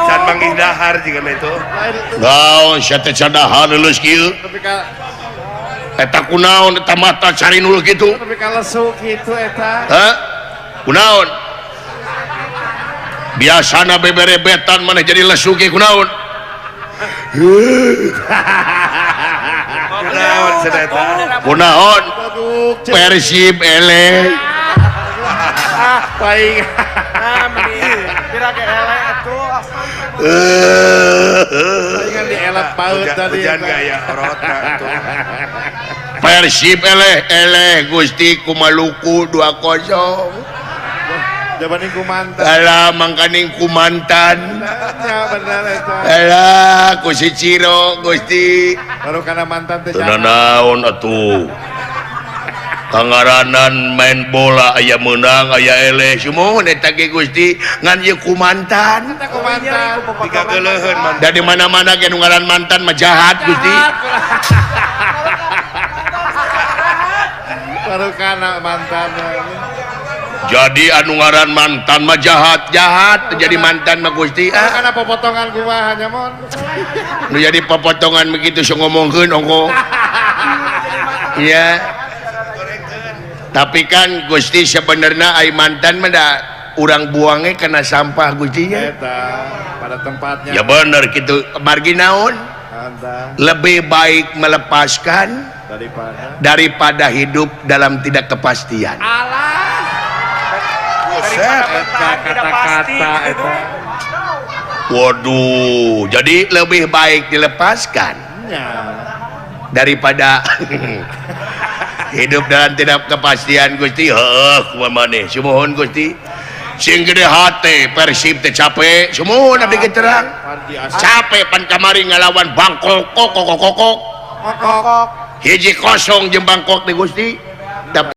San manggih dahar juga itu. Naon sia teh dahar lulus kieu. Eta kunaon eta mata cari nul kitu. Tapi kalau lesu gitu eta. Hah? Kunaon? Biasana beberebetan maneh jadi lesu kieu kunaon? Kunaon cenah eta? Kunaon? Persib eleh. Baik. Kira ke ele atuh. Ingat di elat paut tadi. Hujan gaya rota tuh. Persib eleh Gusti ku Maluku 2-0. Jabanin ku mantan. Alah mangkaning ku mantan. Ya benar eta. Alah ku si Ciro Gusti. Baru karena mantan teh. Teu naon atuh. Kangaranan main bola aya menang aya eleh sumuhun eta ge Gusti ngan ieu ku mantan. Ku mantan. Tiga geuleheun man. Da di mana-mana ge nu ngaran mantan mah jahat Gusti. Baru karena mantan. Jadi anu ngaran mantan mah jahat jadi mantan mah Gusti. Karena pepotongan gua hanya mon. Nu jadi pepotongan begitu so ngomongkeun ongko. Iya. Tapi kan Gusti sebenarnya ai mantan mah da urang buangnya kena sampah Gusti nya. Eta pada tempatnya. Ya bener gitu. Margi naon? Anda Lebih baik melepaskan daripada hidup dalam tidak kepastian. Buset. Kata-kata eta. Waduh, jadi lebih baik dilepaskan Ya. daripada hidup dalam tidak kepastian Gusti. Heuh kumaha maneh sumuhun Gusti. Sing gede hate Persib teh capek sumuhun abdi ge terang. Capek pan kamari ngalawan Bangkok kokok. Kokok. Hiji kosong jeung Bangkok teh Gusti.